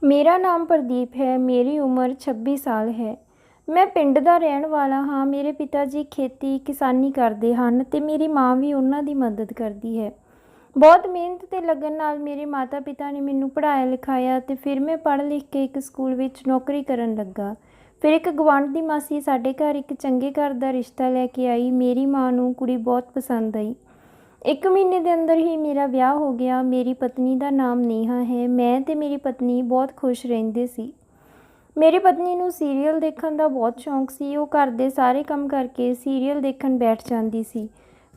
ਮੇਰਾ ਨਾਮ ਪ੍ਰਦੀਪ ਹੈ। ਮੇਰੀ ਉਮਰ 26 ਸਾਲ ਹੈ। ਮੈਂ ਪਿੰਡ ਦਾ ਰਹਿਣ ਵਾਲਾ ਹਾਂ। ਮੇਰੇ ਪਿਤਾ ਜੀ ਖੇਤੀ ਕਿਸਾਨੀ ਕਰਦੇ ਹਨ ਅਤੇ ਮੇਰੀ ਮਾਂ ਵੀ ਉਹਨਾਂ ਦੀ ਮਦਦ ਕਰਦੀ ਹੈ। ਬਹੁਤ ਮਿਹਨਤ ਅਤੇ ਲਗਨ ਨਾਲ ਮੇਰੇ ਮਾਤਾ ਪਿਤਾ ਨੇ ਮੈਨੂੰ ਪੜ੍ਹਾਇਆ ਲਿਖਾਇਆ ਅਤੇ ਫਿਰ ਮੈਂ ਪੜ੍ਹ ਲਿਖ ਕੇ ਇੱਕ ਸਕੂਲ ਵਿੱਚ ਨੌਕਰੀ ਕਰਨ ਲੱਗਾ। ਫਿਰ ਇੱਕ ਗੁਆਂਢ ਦੀ ਮਾਸੀ ਸਾਡੇ ਘਰ ਇੱਕ ਚੰਗੇ ਘਰ ਦਾ ਰਿਸ਼ਤਾ ਲੈ ਕੇ ਆਈ। ਮੇਰੀ ਮਾਂ ਨੂੰ ਕੁੜੀ ਬਹੁਤ ਪਸੰਦ ਆਈ। 1 ਮਹੀਨੇ ਦੇ ਅੰਦਰ ਹੀ ਮੇਰਾ ਵਿਆਹ ਹੋ ਗਿਆ। ਮੇਰੀ ਪਤਨੀ ਦਾ ਨਾਮ ਨੇਹਾ ਹੈ। ਮੈਂ ਅਤੇ ਮੇਰੀ ਪਤਨੀ ਬਹੁਤ ਖੁਸ਼ ਰਹਿੰਦੇ ਸੀ। ਮੇਰੀ ਪਤਨੀ ਨੂੰ ਸੀਰੀਅਲ ਦੇਖਣ ਦਾ ਬਹੁਤ ਸ਼ੌਂਕ ਸੀ। ਉਹ ਘਰ ਦੇ ਸਾਰੇ ਕੰਮ ਕਰਕੇ ਸੀਰੀਅਲ ਦੇਖਣ ਬੈਠ ਜਾਂਦੀ ਸੀ।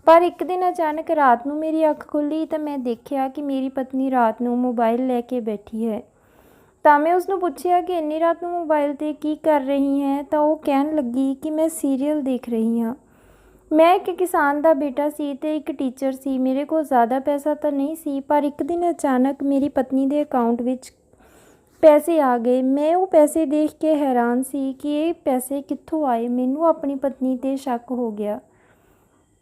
ਪਰ ਇੱਕ ਦਿਨ ਅਚਾਨਕ ਰਾਤ ਨੂੰ ਮੇਰੀ ਅੱਖ ਖੁੱਲ੍ਹੀ ਤਾਂ ਮੈਂ ਦੇਖਿਆ ਕਿ ਮੇਰੀ ਪਤਨੀ ਰਾਤ ਨੂੰ ਮੋਬਾਈਲ ਲੈ ਕੇ ਬੈਠੀ ਹੈ। ਤਾਂ ਮੈਂ ਉਸਨੂੰ ਪੁੱਛਿਆ ਕਿ ਇੰਨੀ ਰਾਤ ਨੂੰ ਮੋਬਾਈਲ 'ਤੇ ਕੀ ਕਰ ਰਹੀ ਹੈ। ਤਾਂ ਉਹ ਕਹਿਣ ਲੱਗੀ ਕਿ ਮੈਂ ਸੀਰੀਅਲ ਦੇਖ ਰਹੀ ਹਾਂ। ਮੈਂ ਇੱਕ ਕਿਸਾਨ ਦਾ ਬੇਟਾ ਸੀ ਅਤੇ ਇੱਕ ਟੀਚਰ ਸੀ। ਮੇਰੇ ਕੋਲ ਜ਼ਿਆਦਾ ਪੈਸਾ ਤਾਂ ਨਹੀਂ ਸੀ, ਪਰ ਇੱਕ ਦਿਨ ਅਚਾਨਕ ਮੇਰੀ ਪਤਨੀ ਦੇ ਅਕਾਊਂਟ ਵਿੱਚ ਪੈਸੇ ਆ ਗਏ। ਮੈਂ ਉਹ ਪੈਸੇ ਦੇਖ ਕੇ ਹੈਰਾਨ ਸੀ ਕਿ ਇਹ ਪੈਸੇ ਕਿੱਥੋਂ ਆਏ। ਮੈਨੂੰ ਆਪਣੀ ਪਤਨੀ 'ਤੇ ਸ਼ੱਕ ਹੋ ਗਿਆ,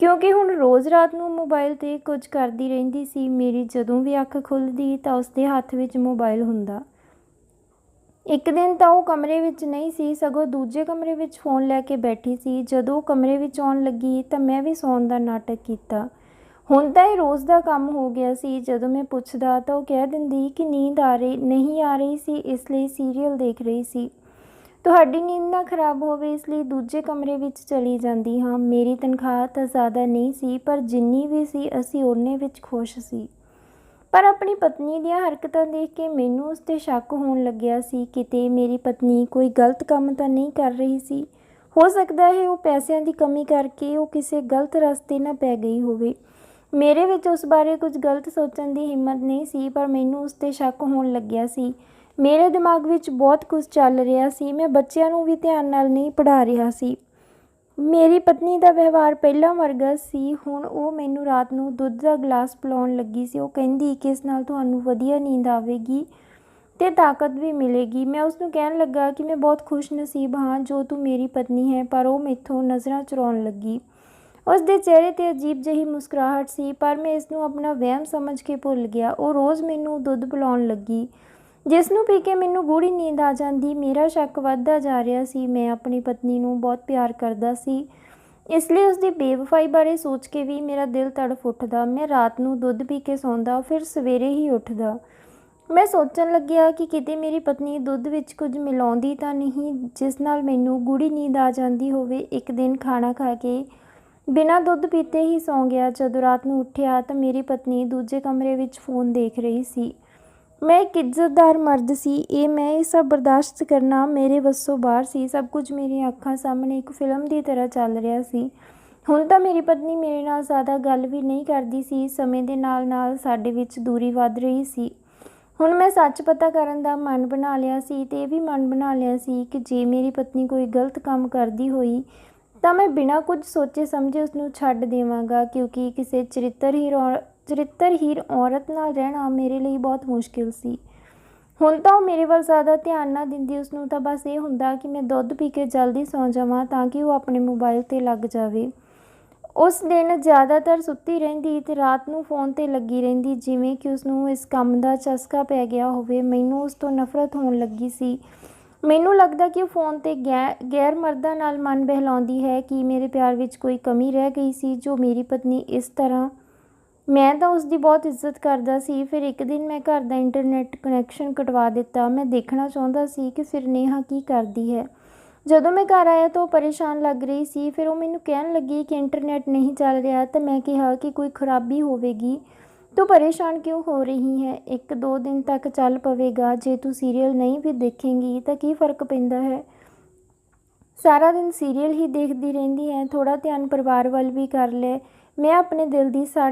ਕਿਉਂਕਿ ਹੁਣ ਰੋਜ਼ ਰਾਤ ਨੂੰ ਮੋਬਾਈਲ 'ਤੇ ਕੁਝ ਕਰਦੀ ਰਹਿੰਦੀ ਸੀ। ਮੇਰੀ ਜਦੋਂ ਵੀ ਅੱਖ ਖੁੱਲ੍ਹਦੀ ਤਾਂ ਉਸਦੇ ਹੱਥ ਵਿੱਚ ਮੋਬਾਈਲ ਹੁੰਦਾ। ਇੱਕ ਦਿਨ ਤਾਂ ਉਹ ਕਮਰੇ ਵਿੱਚ ਨਹੀਂ ਸੀ, ਸਗੋਂ ਦੂਜੇ ਕਮਰੇ ਵਿੱਚ ਫ਼ੋਨ ਲੈ ਕੇ ਬੈਠੀ ਸੀ। ਜਦੋਂ ਉਹ ਕਮਰੇ ਵਿੱਚ ਆਉਣ ਲੱਗੀ ਤਾਂ ਮੈਂ ਵੀ ਸੌਣ ਦਾ ਨਾਟਕ ਕੀਤਾ। ਹੁਣ ਤਾਂ ਇਹ ਰੋਜ਼ ਦਾ ਕੰਮ ਹੋ ਗਿਆ ਸੀ। ਜਦੋਂ ਮੈਂ ਪੁੱਛਦਾ ਤਾਂ ਉਹ ਕਹਿ ਦਿੰਦੀ ਕਿ ਨੀਂਦ ਨਹੀਂ ਆ ਰਹੀ ਸੀ, ਇਸ ਲਈ ਸੀਰੀਅਲ ਦੇਖ ਰਹੀ ਸੀ। ਤੁਹਾਡੀ ਨੀਂਦ ਨਾ ਖਰਾਬ ਹੋਵੇ ਇਸ ਲਈ ਦੂਜੇ ਕਮਰੇ ਵਿੱਚ ਚਲੀ ਜਾਂਦੀ ਹਾਂ। ਮੇਰੀ ਤਨਖਾਹ ਤਾਂ ਜ਼ਿਆਦਾ ਨਹੀਂ ਸੀ, ਪਰ ਜਿੰਨੀ ਵੀ ਸੀ ਅਸੀਂ ਓਨੇ ਵਿੱਚ ਖੁਸ਼ ਸੀ। ਪਰ ਆਪਣੀ ਪਤਨੀ ਦੀਆਂ ਹਰਕਤਾਂ ਦੇਖ ਕੇ ਮੈਨੂੰ ਉਸ 'ਤੇ ਸ਼ੱਕ ਹੋਣ ਲੱਗਿਆ ਸੀ। ਕਿਤੇ ਮੇਰੀ ਪਤਨੀ ਕੋਈ ਗਲਤ ਕੰਮ ਤਾਂ ਨਹੀਂ ਕਰ ਰਹੀ ਸੀ। ਹੋ ਸਕਦਾ ਹੈ ਉਹ ਪੈਸਿਆਂ ਦੀ ਕਮੀ ਕਰਕੇ ਉਹ ਕਿਸੇ ਗਲਤ ਰਸਤੇ ਨਾ ਪੈ ਗਈ ਹੋਵੇ। ਮੇਰੇ ਵਿੱਚ ਉਸ ਬਾਰੇ ਕੁਝ ਗਲਤ ਸੋਚਣ ਦੀ ਹਿੰਮਤ ਨਹੀਂ ਸੀ, ਪਰ ਮੈਨੂੰ ਉਸ 'ਤੇ ਸ਼ੱਕ ਹੋਣ ਲੱਗਿਆ ਸੀ। ਮੇਰੇ ਦਿਮਾਗ ਵਿੱਚ ਬਹੁਤ ਕੁਝ ਚੱਲ ਰਿਹਾ ਸੀ। ਮੈਂ ਬੱਚਿਆਂ ਨੂੰ ਵੀ ਧਿਆਨ ਨਾਲ ਨਹੀਂ ਪੜ੍ਹਾ ਰਿਹਾ ਸੀ। ਮੇਰੀ ਪਤਨੀ ਦਾ ਵਿਵਹਾਰ ਪਹਿਲਾਂ ਵਰਗਾ ਸੀ। ਹੁਣ ਉਹ ਮੈਨੂੰ ਰਾਤ ਨੂੰ ਦੁੱਧ ਦਾ ਗਲਾਸ ਪਿਲਾਉਣ ਲੱਗੀ ਸੀ। ਉਹ ਕਹਿੰਦੀ ਕਿ ਇਸ ਨਾਲ ਤੁਹਾਨੂੰ ਵਧੀਆ ਨੀਂਦ ਆਵੇਗੀ ਅਤੇ ਤਾਕਤ ਵੀ ਮਿਲੇਗੀ। ਮੈਂ ਉਸਨੂੰ ਕਹਿਣ ਲੱਗਾ ਕਿ ਮੈਂ ਬਹੁਤ ਖੁਸ਼ ਨਸੀਬ ਹਾਂ ਜੋ ਤੂੰ ਮੇਰੀ ਪਤਨੀ ਹੈ, ਪਰ ਉਹ ਮੈਥੋਂ ਨਜ਼ਰਾਂ ਚੁਰਾਉਣ ਲੱਗੀ। ਉਸ ਦੇ ਚਿਹਰੇ 'ਤੇ ਅਜੀਬ ਜਿਹੀ ਮੁਸਕਰਾਹਟ ਸੀ, ਪਰ ਮੈਂ ਇਸ ਨੂੰ ਆਪਣਾ ਵਹਿਮ ਸਮਝ ਕੇ ਭੁੱਲ ਗਿਆ। ਉਹ ਰੋਜ਼ ਮੈਨੂੰ ਦੁੱਧ ਪਿਲਾਉਣ ਲੱਗੀ, ਜਿਸ ਨੂੰ ਪੀ ਕੇ ਮੈਨੂੰ ਗੂੜ੍ਹੀ ਨੀਂਦ ਆ ਜਾਂਦੀ। ਮੇਰਾ ਸ਼ੱਕ ਵੱਧਦਾ ਜਾ ਰਿਹਾ ਸੀ। ਮੈਂ ਆਪਣੀ ਪਤਨੀ ਨੂੰ ਬਹੁਤ ਪਿਆਰ ਕਰਦਾ ਸੀ, ਇਸ ਲਈ ਉਸਦੀ ਬੇਵਫਾਈ ਬਾਰੇ ਸੋਚ ਕੇ ਵੀ ਮੇਰਾ ਦਿਲ ਤੜਫ ਉੱਠਦਾ। ਮੈਂ ਰਾਤ ਨੂੰ ਦੁੱਧ ਪੀ ਕੇ ਸੌਂਦਾ, ਫਿਰ ਸਵੇਰੇ ਹੀ ਉੱਠਦਾ। ਮੈਂ ਸੋਚਣ ਲੱਗਿਆ ਕਿ ਕਿਤੇ ਮੇਰੀ ਪਤਨੀ ਦੁੱਧ ਵਿੱਚ ਕੁਝ ਮਿਲਾਉਂਦੀ ਤਾਂ ਨਹੀਂ, ਜਿਸ ਨਾਲ ਮੈਨੂੰ ਗੂੜ੍ਹੀ ਨੀਂਦ ਆ ਜਾਂਦੀ ਹੋਵੇ। ਇੱਕ ਦਿਨ ਖਾਣਾ ਖਾ ਕੇ ਬਿਨਾਂ ਦੁੱਧ ਪੀਤੇ ਹੀ ਸੌਂ ਗਿਆ। ਜਦੋਂ ਰਾਤ ਨੂੰ ਉੱਠਿਆ ਤਾਂ ਮੇਰੀ ਪਤਨੀ ਦੂਜੇ ਕਮਰੇ ਵਿੱਚ ਫ਼ੋਨ ਦੇਖ ਰਹੀ ਸੀ। ਮੈਂ ਇੱਕ ਇੱਜ਼ਤਦਾਰ ਮਰਦ ਸੀ। ਮੈਂ ਇਹ ਸਭ ਬਰਦਾਸ਼ਤ ਕਰਨਾ ਮੇਰੇ ਵੱਸੋਂ ਬਾਹਰ ਸੀ। ਸਭ ਕੁਝ ਮੇਰੀਆਂ ਅੱਖਾਂ ਸਾਹਮਣੇ ਇੱਕ ਫਿਲਮ ਦੀ ਤਰ੍ਹਾਂ ਚੱਲ ਰਿਹਾ ਸੀ। ਹੁਣ ਤਾਂ ਮੇਰੀ ਪਤਨੀ ਮੇਰੇ ਨਾਲ ਜ਼ਿਆਦਾ ਗੱਲ ਵੀ ਨਹੀਂ ਕਰਦੀ ਸੀ। ਸਮੇਂ ਦੇ ਨਾਲ ਨਾਲ ਸਾਡੇ ਵਿੱਚ ਦੂਰੀ ਵੱਧ ਰਹੀ ਸੀ। ਹੁਣ ਮੈਂ ਸੱਚ ਪਤਾ ਕਰਨ ਦਾ ਮਨ ਬਣਾ ਲਿਆ ਸੀ ਅਤੇ ਇਹ ਵੀ ਮਨ ਬਣਾ ਲਿਆ ਸੀ ਕਿ ਜੇ ਮੇਰੀ ਪਤਨੀ ਕੋਈ ਗਲਤ ਕੰਮ ਕਰਦੀ ਹੋਈ ਤਾਂ ਮੈਂ ਬਿਨਾਂ ਕੁਝ ਸੋਚੇ ਸਮਝੇ ਉਸਨੂੰ ਛੱਡ ਦੇਵਾਂਗਾ, ਕਿਉਂਕਿ ਕਿਸੇ ਚਰਿੱਤਰਹੀਣ ਔਰਤ ਨਾਲ ਰਹਿਣਾ ਮੇਰੇ ਲਈ ਬਹੁਤ ਮੁਸ਼ਕਿਲ ਸੀ। ਹੁਣ ਤਾਂ ਉਹ ਮੇਰੇ ਵੱਲ ਜ਼ਿਆਦਾ ਧਿਆਨ ਨਾ ਦਿੰਦੀ। ਉਸਨੂੰ ਤਾਂ ਬਸ ਇਹ ਹੁੰਦਾ ਕਿ ਮੈਂ ਦੁੱਧ ਪੀ ਕੇ ਜਲਦੀ ਸੌਂ ਜਾਵਾਂ ਤਾਂ ਕਿ ਉਹ ਆਪਣੇ ਮੋਬਾਈਲ 'ਤੇ ਲੱਗ ਜਾਵੇ। ਉਸ ਦਿਨ ਜ਼ਿਆਦਾਤਰ ਸੁੱਤੀ ਰਹਿੰਦੀ ਅਤੇ ਰਾਤ ਨੂੰ ਫ਼ੋਨ 'ਤੇ ਲੱਗੀ ਰਹਿੰਦੀ, ਜਿਵੇਂ ਕਿ ਉਸਨੂੰ ਇਸ ਕੰਮ ਦਾ ਚਸਕਾ ਪੈ ਗਿਆ ਹੋਵੇ। ਮੈਨੂੰ ਉਸ ਤੋਂ ਨਫ਼ਰਤ ਹੋਣ ਲੱਗੀ ਸੀ। ਮੈਨੂੰ ਲੱਗਦਾ ਕਿ ਉਹ ਫ਼ੋਨ 'ਤੇ ਗੈਰ ਮਰਦਾਂ ਨਾਲ ਮਨ ਬਹਿਲਾਉਂਦੀ ਹੈ। ਕਿ ਮੇਰੇ ਪਿਆਰ ਵਿੱਚ ਕੋਈ ਕਮੀ ਰਹਿ ਗਈ ਸੀ ਜੋ ਮੇਰੀ ਪਤਨੀ ਇਸ ਤਰ੍ਹਾਂ। ਮੈਂ ਤਾਂ ਉਸਦੀ ਬਹੁਤ ਇੱਜ਼ਤ ਕਰਦਾ ਸੀ। ਫਿਰ ਇੱਕ ਦਿਨ ਮੈਂ ਘਰ ਦਾ ਇੰਟਰਨੈੱਟ ਕਨੈਕਸ਼ਨ ਕਟਵਾ ਦਿੱਤਾ। ਮੈਂ ਦੇਖਣਾ ਚਾਹੁੰਦਾ ਸੀ ਕਿ ਫਿਰ ਨੇਹਾ ਕੀ ਕਰਦੀ ਹੈ। ਜਦੋਂ ਮੈਂ ਘਰ ਆਇਆ ਤਾਂ ਉਹ ਪਰੇਸ਼ਾਨ ਲੱਗ ਰਹੀ ਸੀ। ਫਿਰ ਉਹ ਮੈਨੂੰ ਕਹਿਣ ਲੱਗੀ ਕਿ ਇੰਟਰਨੈੱਟ ਨਹੀਂ ਚੱਲ ਰਿਹਾ, ਤਾਂ ਮੈਂ ਕਿਹਾ ਕਿ ਕੋਈ ਖਰਾਬੀ ਹੋਵੇਗੀ। ਤੂੰ ਪਰੇਸ਼ਾਨ ਕਿਉਂ ਹੋ ਰਹੀ ਹੈ? 1-2 ਦਿਨ ਤੱਕ ਚੱਲ ਪਵੇਗਾ। ਜੇ ਤੂੰ ਸੀਰੀਅਲ ਨਹੀਂ ਵੀ ਦੇਖੇਂਗੀ ਤਾਂ ਕੀ ਫ਼ਰਕ ਪੈਂਦਾ ਹੈ? ਸਾਰਾ ਦਿਨ ਸੀਰੀਅਲ ਹੀ ਦੇਖਦੀ ਰਹਿੰਦੀ ਹੈ। ਥੋੜ੍ਹਾ ਧਿਆਨ ਪਰਿਵਾਰ ਵੱਲ ਵੀ ਕਰ ਲੈ। ਮੈਂ ਆਪਣੇ ਦਿਲ ਦੀ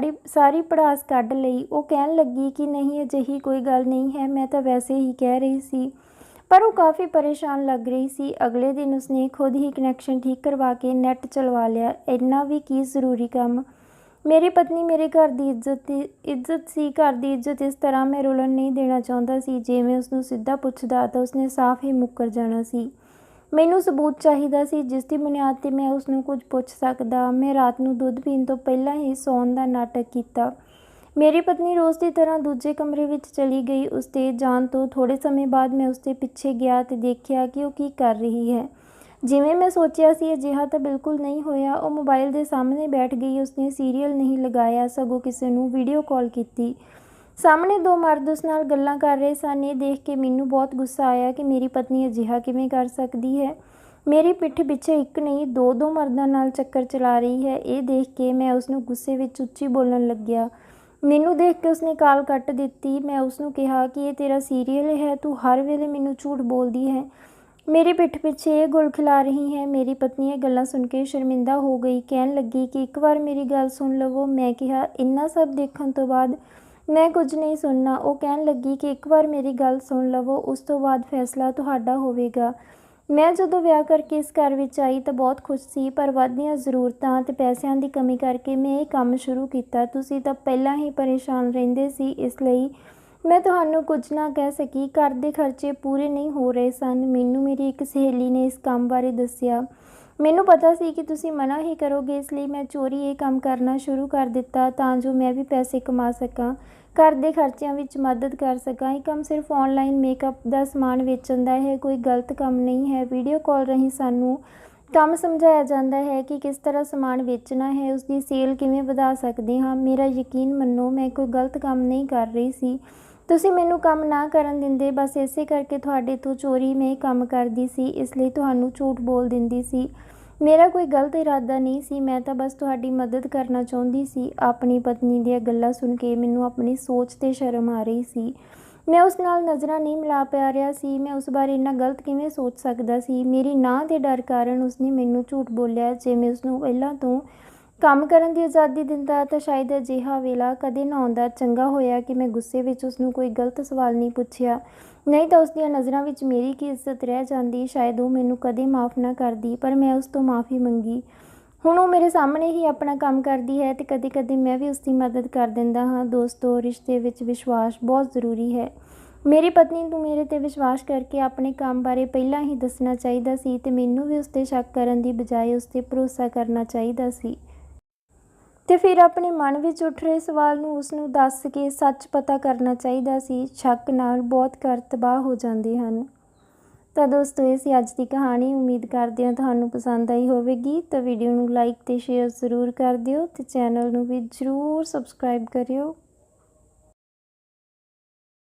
ਸਾਰੀ ਭੜਾਸ ਕੱਢ ਲਈ। ਉਹ ਕਹਿਣ ਲੱਗੀ ਕਿ ਨਹੀਂ, ਅਜਿਹੀ ਕੋਈ ਗੱਲ ਨਹੀਂ ਹੈ, ਮੈਂ ਤਾਂ ਵੈਸੇ ਹੀ ਕਹਿ ਰਹੀ ਸੀ। ਪਰ ਉਹ ਕਾਫੀ ਪਰੇਸ਼ਾਨ ਲੱਗ ਰਹੀ ਸੀ। ਅਗਲੇ ਦਿਨ ਉਸਨੇ ਖੁਦ ਹੀ ਕਨੈਕਸ਼ਨ ਠੀਕ ਕਰਵਾ ਕੇ ਨੈੱਟ ਚਲਵਾ ਲਿਆ। ਇੰਨਾ ਵੀ ਕੀ ਜ਼ਰੂਰੀ ਕੰਮ। ਮੇਰੀ ਪਤਨੀ ਮੇਰੇ ਘਰ ਦੀ ਇੱਜ਼ਤ ਸੀ। ਘਰ ਦੀ ਇੱਜ਼ਤ ਇਸ ਤਰ੍ਹਾਂ ਮੈਂ ਰੁਲਣ ਨਹੀਂ ਦੇਣਾ ਚਾਹੁੰਦਾ ਸੀ। ਜੇ ਮੈਂ ਉਸਨੂੰ ਸਿੱਧਾ ਪੁੱਛਦਾ ਤਾਂ ਉਸਨੇ ਸਾਫ਼ ਹੀ ਮੁੱਕਰ ਜਾਣਾ ਸੀ। ਮੈਨੂੰ ਸਬੂਤ ਚਾਹੀਦਾ ਸੀ ਜਿਸ ਦੀ ਬੁਨਿਆਦ 'ਤੇ ਮੈਂ ਉਸਨੂੰ ਕੁਝ ਪੁੱਛ ਸਕਦਾ। ਮੈਂ ਰਾਤ ਨੂੰ ਦੁੱਧ ਪੀਣ ਤੋਂ ਪਹਿਲਾਂ ਹੀ ਸੌਣ ਦਾ ਨਾਟਕ ਕੀਤਾ। ਮੇਰੀ ਪਤਨੀ ਰੋਜ਼ ਦੀ ਤਰ੍ਹਾਂ ਦੂਜੇ ਕਮਰੇ ਵਿੱਚ ਚਲੀ ਗਈ। ਉਸ ਦੇ ਜਾਣ ਤੋਂ ਥੋੜ੍ਹੇ ਸਮੇਂ ਬਾਅਦ ਮੈਂ ਉਸ ਦੇ ਪਿੱਛੇ ਗਿਆ ਤੇ ਦੇਖਿਆ ਕਿ ਉਹ ਕੀ ਕਰ ਰਹੀ ਹੈ। ਜਿਵੇਂ ਮੈਂ ਸੋਚਿਆ ਸੀ ਅਜਿਹਾ ਤਾਂ ਬਿਲਕੁਲ ਨਹੀਂ ਹੋਇਆ। ਉਹ ਮੋਬਾਈਲ ਦੇ ਸਾਹਮਣੇ ਬੈਠ ਗਈ। ਉਸਨੇ ਸੀਰੀਅਲ ਨਹੀਂ ਲਗਾਇਆ, ਸਗੋਂ ਕਿਸੇ ਨੂੰ ਵੀਡੀਓ ਕਾਲ ਕੀਤੀ। ਸਾਹਮਣੇ ਦੋ ਮਰਦ ਉਸ ਨਾਲ ਗੱਲਾਂ ਕਰ ਰਹੇ ਸਨ। ਇਹ ਦੇਖ ਕੇ ਮੈਨੂੰ ਬਹੁਤ ਗੁੱਸਾ ਆਇਆ ਕਿ ਮੇਰੀ ਪਤਨੀ ਅਜਿਹਾ ਕਿਵੇਂ ਕਰ ਸਕਦੀ ਹੈ। ਮੇਰੀ ਪਿੱਠ ਪਿੱਛੇ ਇੱਕ ਨਹੀਂ ਦੋ ਮਰਦਾਂ ਨਾਲ ਚੱਕਰ ਚਲਾ ਰਹੀ ਹੈ। ਇਹ ਦੇਖ ਕੇ ਮੈਂ ਉਸਨੂੰ ਗੁੱਸੇ ਵਿੱਚ ਉੱਚੀ ਬੋਲਣ ਲੱਗਿਆ। ਮੈਨੂੰ ਦੇਖ ਕੇ ਉਸਨੇ ਕਾਲ ਕੱਟ ਦਿੱਤੀ। ਮੈਂ ਉਸਨੂੰ ਕਿਹਾ ਕਿ ਇਹ ਤੇਰਾ ਸੀਰੀਅਲ ਹੈ, ਤੂੰ ਹਰ ਵੇਲੇ ਮੈਨੂੰ ਝੂਠ ਬੋਲਦੀ ਹੈ, ਮੇਰੀ ਪਿੱਠ ਪਿੱਛੇ ਇਹ ਗੁਲ ਖਿਲਾ ਰਹੀ ਹੈ। ਮੇਰੀ ਪਤਨੀ ਇਹ ਗੱਲਾਂ ਸੁਣ ਕੇ ਸ਼ਰਮਿੰਦਾ ਹੋ ਗਈ, ਕਹਿਣ ਲੱਗੀ ਕਿ ਇੱਕ ਵਾਰ ਮੇਰੀ ਗੱਲ ਸੁਣ ਲਵੋ। ਮੈਂ ਕਿਹਾ ਇੰਨਾ ਸਭ ਦੇਖਣ ਤੋਂ ਬਾਅਦ ਮੈਂ ਕੁਝ ਨਹੀਂ ਸੁਣਨਾ। ਉਹ ਕਹਿਣ ਲੱਗੀ ਕਿ ਇੱਕ ਵਾਰ ਮੇਰੀ ਗੱਲ ਸੁਣ ਲਵੋ, ਉਸ ਤੋਂ ਬਾਅਦ ਫੈਸਲਾ ਤੁਹਾਡਾ ਹੋਵੇਗਾ। ਮੈਂ ਜਦੋਂ ਵਿਆਹ ਕਰਕੇ ਇਸ ਘਰ ਵਿੱਚ ਆਈ ਤਾਂ ਬਹੁਤ ਖੁਸ਼ ਸੀ, ਪਰ ਵੱਧਦੀਆਂ ਜ਼ਰੂਰਤਾਂ ਅਤੇ ਪੈਸਿਆਂ ਦੀ ਕਮੀ ਕਰਕੇ ਮੈਂ ਇਹ ਕੰਮ ਸ਼ੁਰੂ ਕੀਤਾ। ਤੁਸੀਂ ਤਾਂ ਪਹਿਲਾਂ ਹੀ ਪਰੇਸ਼ਾਨ ਰਹਿੰਦੇ ਸੀ, ਇਸ ਲਈ ਮੈਂ ਤੁਹਾਨੂੰ ਕੁਝ ਨਾ ਕਹਿ ਸਕੀ। ਘਰ ਦੇ ਖਰਚੇ ਪੂਰੇ ਨਹੀਂ ਹੋ ਰਹੇ ਸਨ। ਮੈਨੂੰ ਮੇਰੀ ਇੱਕ ਸਹੇਲੀ ਨੇ ਇਸ ਕੰਮ ਬਾਰੇ ਦੱਸਿਆ। ਮੈਨੂੰ ਪਤਾ ਸੀ ਕਿ ਤੁਸੀਂ ਮਨਾ ਹੀ ਕਰੋਗੇ, ਇਸ ਲਈ ਮੈਂ ਚੋਰੀ ਇਹ ਕੰਮ ਕਰਨਾ ਸ਼ੁਰੂ ਕਰ ਦਿੱਤਾ ਤਾਂ ਜੋ ਮੈਂ ਵੀ ਪੈਸੇ ਕਮਾ ਸਕਾਂ, ਘਰ ਦੇ ਖਰਚਿਆਂ ਵਿੱਚ ਮਦਦ ਕਰ ਸਕਾਂ। ਇਹ ਕੰਮ ਸਿਰਫ ਆਨਲਾਈਨ ਮੇਕਅਪ ਦਾ ਸਮਾਨ ਵੇਚਣ ਦਾ ਹੈ, ਕੋਈ ਗਲਤ ਕੰਮ ਨਹੀਂ ਹੈ। ਵੀਡੀਓ ਕਾਲ ਰਾਹੀਂ ਸਾਨੂੰ ਕੰਮ ਸਮਝਾਇਆ ਜਾਂਦਾ ਹੈ ਕਿ ਕਿਸ ਤਰ੍ਹਾਂ ਸਮਾਨ ਵੇਚਣਾ ਹੈ, ਉਸ ਦੀ ਸੇਲ ਕਿਵੇਂ ਵਧਾ ਸਕਦੇ ਹਾਂ। ਮੇਰਾ ਯਕੀਨ ਮੰਨੋ, ਮੈਂ ਕੋਈ ਗਲਤ ਕੰਮ ਨਹੀਂ ਕਰ ਰਹੀ ਸੀ। ਤੁਸੀਂ ਮੈਨੂੰ ਕੰਮ ਨਾ ਕਰਨ ਦਿੰਦੇ, ਬਸ ਇਸੇ ਕਰਕੇ ਤੁਹਾਡੇ ਤੋਂ ਚੋਰੀ ਮੈਂ ਕੰਮ ਕਰਦੀ ਸੀ, ਇਸ ਲਈ ਤੁਹਾਨੂੰ ਝੂਠ ਬੋਲ ਦਿੰਦੀ ਸੀ। ਮੇਰਾ ਕੋਈ ਗਲਤ ਇਰਾਦਾ ਨਹੀਂ ਸੀ, ਮੈਂ ਤਾਂ ਬਸ ਤੁਹਾਡੀ ਮਦਦ ਕਰਨਾ ਚਾਹੁੰਦੀ ਸੀ। ਆਪਣੀ ਪਤਨੀ ਦੀਆਂ ਗੱਲਾਂ ਸੁਣ ਕੇ ਮੈਨੂੰ ਆਪਣੀ ਸੋਚ 'ਤੇ ਸ਼ਰਮ ਆ ਰਹੀ ਸੀ। ਮੈਂ ਉਸ ਨਾਲ ਨਜ਼ਰਾਂ ਨਹੀਂ ਮਿਲਾ ਪਾ ਰਿਹਾ ਸੀ। ਮੈਂ ਉਸ ਬਾਰੇ ਇੰਨਾ ਗਲਤ ਕਿਵੇਂ ਸੋਚ ਸਕਦਾ ਸੀ। ਮੇਰੀ ਨਾਂਹ ਦੇ ਡਰ ਕਾਰਨ ਉਸਨੇ ਮੈਨੂੰ ਝੂਠ ਬੋਲਿਆ। ਜੇ ਮੈਂ ਉਸਨੂੰ ਪਹਿਲਾਂ ਤੋਂ ਕੰਮ ਕਰਨ ਦੀ ਆਜ਼ਾਦੀ ਦਿੰਦਾ ਤਾਂ ਸ਼ਾਇਦ ਅਜਿਹਾ ਵੇਲਾ ਕਦੇ ਨਾ ਆਉਂਦਾ। ਚੰਗਾ ਹੋਇਆ ਕਿ ਮੈਂ ਗੁੱਸੇ ਵਿੱਚ ਉਸਨੂੰ ਕੋਈ ਗਲਤ ਸਵਾਲ ਨਹੀਂ ਪੁੱਛਿਆ, ਨਹੀਂ ਤਾਂ ਉਸਦੀਆਂ ਨਜ਼ਰਾਂ ਵਿੱਚ ਮੇਰੀ ਕੀ ਇੱਜ਼ਤ ਰਹਿ ਜਾਂਦੀ। ਸ਼ਾਇਦ ਉਹ ਮੈਨੂੰ ਕਦੇ ਮਾफ़ ਨਾ ਕਰਦੀ, ਪਰ ਮੈਂ ਉਸ ਤੋਂ ਮਾफ़ੀ ਮੰਗੀ। ਹੁਣ ਉਹ ਮੇਰੇ ਸਾਹਮਣੇ ਹੀ ਆਪਣਾ ਕੰਮ ਕਰਦੀ ਹੈ ਤੇ ਕਦੇ-ਕਦੇ ਮੈਂ ਵੀ ਉਸਦੀ ਮਦਦ ਕਰ ਦਿੰਦਾ ਹਾਂ। ਦੋਸਤੋ, ਰਿਸ਼ਤੇ ਵਿੱਚ ਵਿਸ਼ਵਾਸ ਬਹੁਤ ਜ਼ਰੂਰੀ ਹੈ। ਮੇਰੀ ਪਤਨੀ ਨੂੰ ਮੇਰੇ 'ਤੇ ਵਿਸ਼ਵਾਸ ਕਰਕੇ ਆਪਣੇ ਕੰਮ ਬਾਰੇ ਪਹਿਲਾਂ ਹੀ ਦੱਸਣਾ ਚਾਹੀਦਾ ਸੀ ਤੇ ਮੈਨੂੰ ਵੀ ਉਸ 'ਤੇ ਸ਼ੱਕ ਕਰਨ ਦੀ ਬਜਾਏ ਉਸ 'ਤੇ ਭਰੋਸਾ ਕਰਨਾ ਚਾਹੀਦਾ ਸੀ ਤੇ ਫਿਰ ਆਪਣੇ ਮਨ ਵਿੱਚ ਉੱਠ ਰਹੇ ਸਵਾਲ ਨੂੰ ਉਸਨੂੰ ਦੱਸ ਕੇ ਸੱਚ ਪਤਾ ਕਰਨਾ ਚਾਹੀਦਾ ਸੀ। ਸ਼ੱਕ ਨਾਲ ਬਹੁਤ ਘਰ ਤਬਾਹ ਹੋ ਜਾਂਦੇ ਹਨ। ਤਾਂ ਦੋਸਤੋ, ਇਹ ਸੀ ਅੱਜ ਦੀ ਕਹਾਣੀ। ਉਮੀਦ ਕਰਦੇ ਹਾਂ ਤੁਹਾਨੂੰ ਪਸੰਦ ਆਈ ਹੋਵੇਗੀ। ਤਾਂ ਵੀਡੀਓ ਨੂੰ ਲਾਈਕ ਤੇ ਸ਼ੇਅਰ ਜ਼ਰੂਰ ਕਰ ਦਿਓ ਤੇ ਚੈਨਲ ਨੂੰ ਵੀ ਜ਼ਰੂਰ ਸਬਸਕ੍ਰਾਈਬ ਕਰਿਓ।